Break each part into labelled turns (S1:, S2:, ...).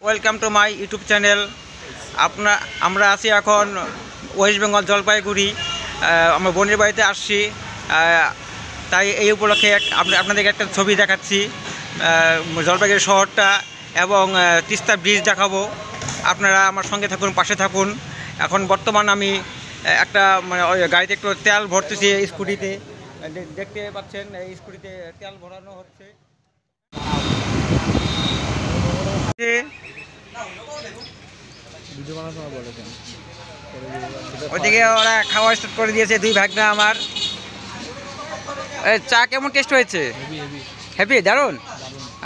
S1: Welcome to my YouTube channel. আমরা আছি এখন ওয়েস্ট বেঙ্গল জলপাইগুড়ি। আমার বোনের বাড়িতে আসছি, তাই এই উপলক্ষে আপনাদেরকে একটা ছবি দেখাচ্ছি জলপাইগুড়ি শহরটা এবং তিস্তা ব্রিজ দেখাবো। আপনারা আমার সঙ্গে থাকুন, পাশে থাকুন। এখন বর্তমান আমি একটা গাড়িতে একটু তেল ভরতেছি স্কুটিতে, দেখতে পাচ্ছেন এই স্কুটিতে তেল ভরানো হচ্ছে। ওইদিকে ওরা খাওয়া স্টার্ট করে দিয়েছে, দুই ভাগনা আমার। চা কেমন টেস্ট হয়েছে? হ্যাপি, দারুণ।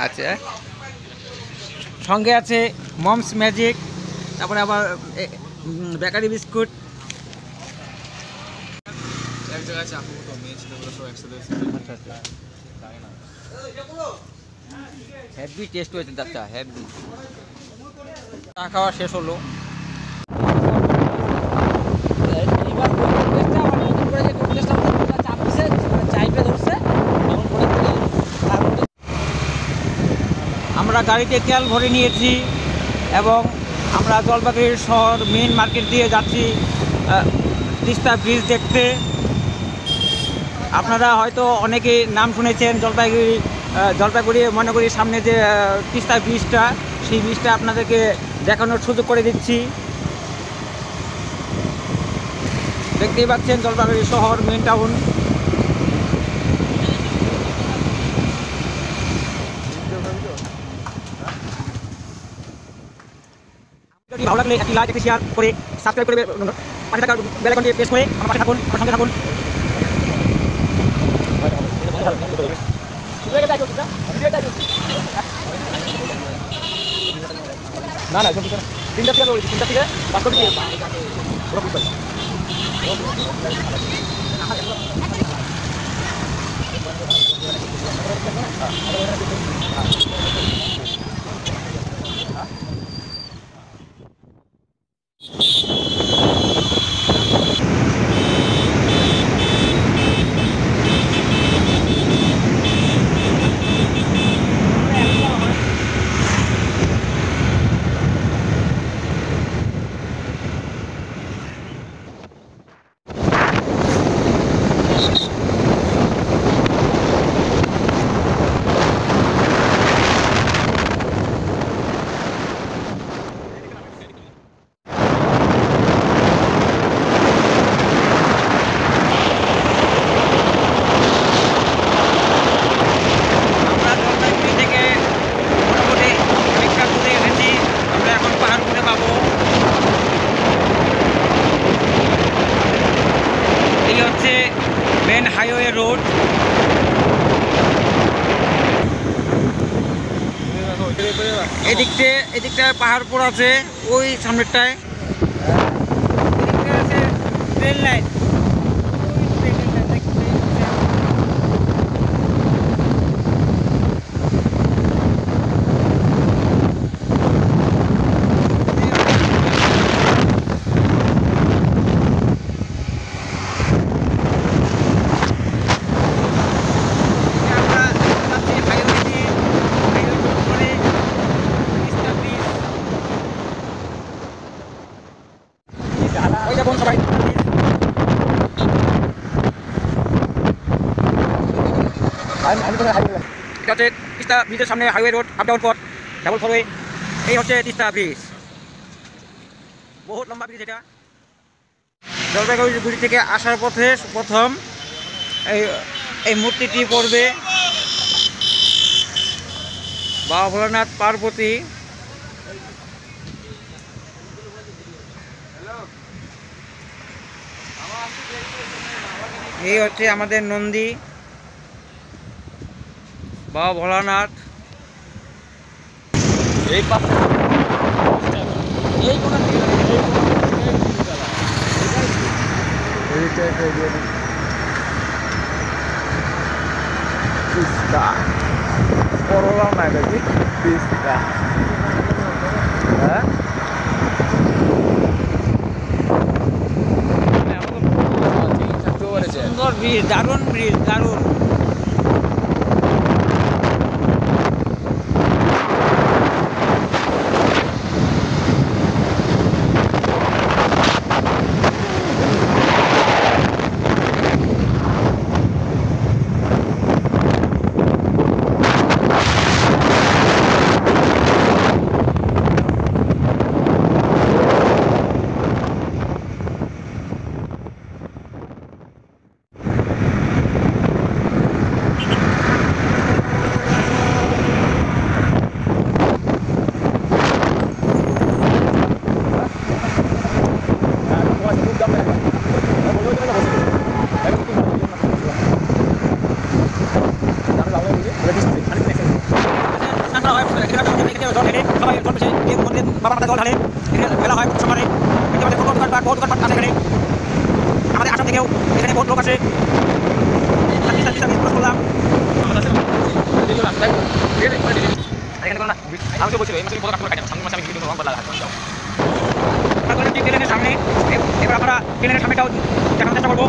S1: আচ্ছা, সঙ্গে আছে মমস ম্যাজিক, তারপরে আবার বেকারি বিস্কুট। হ্যাপি টেস্ট হয়েছে চাচা, হ্যাপি। চা খাওয়া শেষ হলো। আমরা গাড়িতে তেল ভরে নিয়েছি এবং আমরা জলপাইগুড়ি শহর মেইন মার্কেট দিয়ে যাচ্ছি তিস্তা ব্রিজ দেখতে। আপনারা হয়তো অনেকেই নাম শুনেছেন জলপাইগুড়ি মহানগরীর সামনে যে তিস্তা ব্রিজটা, সেই ব্রিজটা আপনাদেরকে দেখানোর সুযোগ করে দিচ্ছি। দেখতেই পাচ্ছেন জলপাইগুড়ি শহর মেইন টাউন। ভালো লাগলে একটি লাইক, একটি শেয়ার করে সাবস্ক্রাইব করে পাশে থাকা বেল আইকনটি প্রেস করে আমার পাশে থাকুন, আমার সঙ্গে থাকুন। না না, তিনটা থেকে পাঁচ করে মেন হাইওয়ে রোড। এদিকটায় পাহাড় আছে, ওই সামনেরটায় আছে ট্রেন লাইন। এটা হচ্ছে তিস্তা ব্রিজের সামনে হাইওয়ে রোড, আপ ডাউন পথ, ডাবল ফোরওয়ে। এই হচ্ছে তিস্তা ব্রিজ, বহুত লম্বা ব্রিজ। এটা জলপাইগুড়ি থেকে আসার পথে প্রথম এই মূর্তিটি পড়বে, বাবা ভোলানাথ পার্বতী। এই হচ্ছে আমাদের নন্দী বাবা ভোলানাথ। এই সুন্দর ব্রিজ, দারুণ ব্রিজ, দারুণ। বাবা মাথা জল ঢালে, এখানে মেলা হয় সকালে, আমাদের ছোটো দোকানপাট বহু দোকানপাট আছে এখানে, আমাদের আসাম থেকেও এখানে বহুত লোক আসে। করলাম সামনে, এবার আমরা ট্রেনের সামনেটাও দেখানোর চেষ্টা করবো।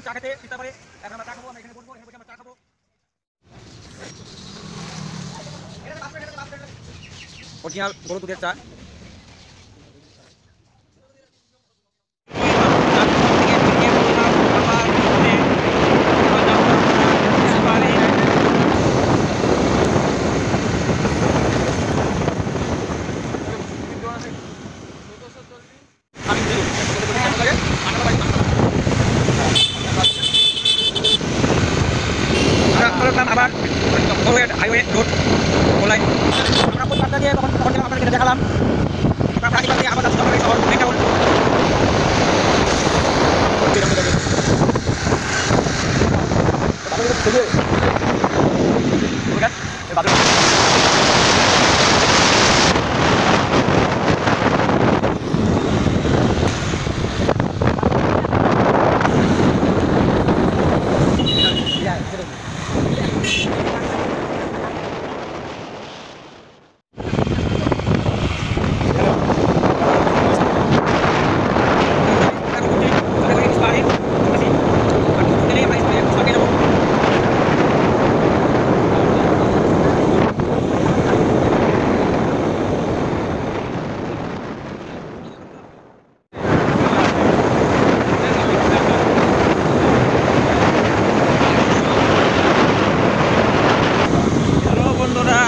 S1: চা খেতে চিন্তা করে এখন আমরা চা খাবো, আমরা এখানে বসবো, এখানে বসে আমরা চা খাবো। অরিজিনাল গরু দুধের চা। আবার হাইওয়ে রোড বলাই আমরা কোন রাস্তা দিয়ে তখন আপনাদের দেখালাম। আমরা প্রাণীবাদ দিয়ে আবার যাচ্ছি শহর মেন টাউন।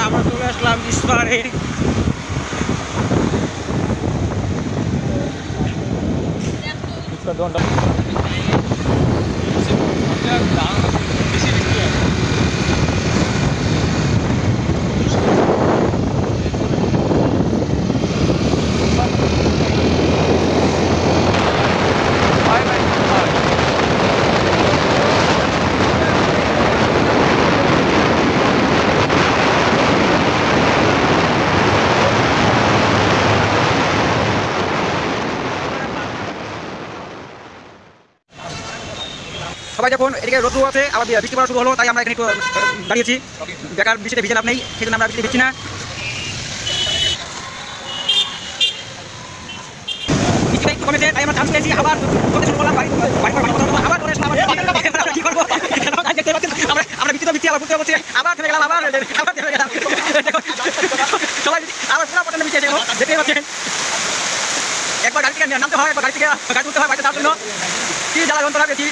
S1: আমরা চলে আসলাম ইস্পাহারে। সবাই যখন এদিকে রোদ আছে আবার বৃষ্টি পড়া শুরু হলো, তাই আমরা এখানে একটু দাঁড়িয়েছি। বেকার বৃষ্টিতে ভিজে লাভ নেই, সেই জন্য আমরা বৃষ্টি ভিজছি না। বৃষ্টিটা একটু কমেছে, তাই আমরা চান্স পেয়েছি, আবার চলতে শুরু করলাম। আবার করে আসলাম, কি করবো আমরা বৃষ্টি তো ভিজছি, আবার বুঝতে পারছি, আবার থেমে গেলাম, আবার থেমে গেলাম। সবাই আবার পুরো পটনে ভিজে দেখতে পাচ্ছেন। একবার গাড়ি থেকে নামতে হয়, একবার গাড়ি থেকে গাড়ি তুলতে হয় বাড়িতে যাওয়ার জন্য। কি জ্বালা যন্ত্রণা পেয়েছি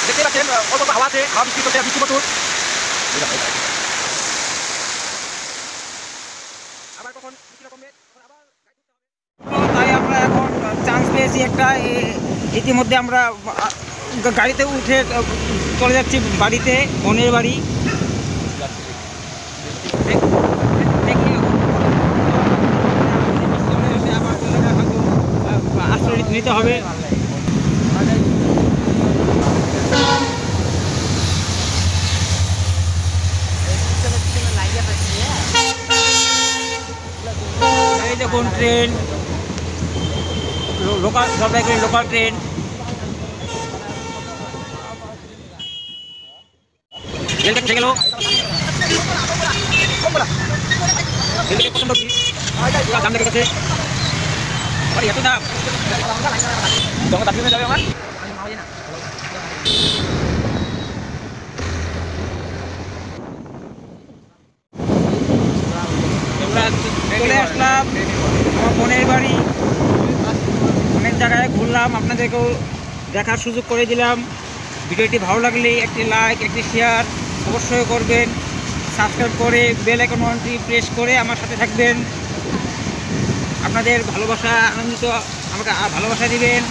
S1: দেখতে পাচ্ছেন। অল্প হাওয়া আছে, হাওয়া বৃষ্টি করতে বৃষ্টি প্রচুর। আবার কখন তাই আমরা এখন চান্স পেয়েছি একটা। ইতিমধ্যে আমরা গাড়িতে উঠে চলে যাচ্ছি বাড়িতে, বোনের বাড়ি। আশ্রয় নিতে হবে। এই দেখুন train, local Jalpaiguri local train. রেলটা উঠে গেল। প্রচন্ড দাম লেগে গেছে, এত দাম যাবে আমার। চলে আসলাম আমার বোনের বাড়ি। অনেক জায়গায় ঘুরলাম, আপনাদেরকেও দেখার সুযোগ করে দিলাম। ভিডিওটি ভালো লাগলে একটি লাইক, একটি শেয়ার অবশ্যই করবেন। সাবস্ক্রাইব করে বেল আইকনটি প্রেস করে আমার সাথে থাকবেন। আপনাদের ভালোবাসা আনন্দিত আমাকে ভালোবাসা দিবেন।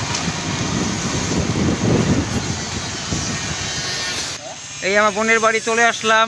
S1: এই আমার বোনের বাড়ি চলে আসলাম।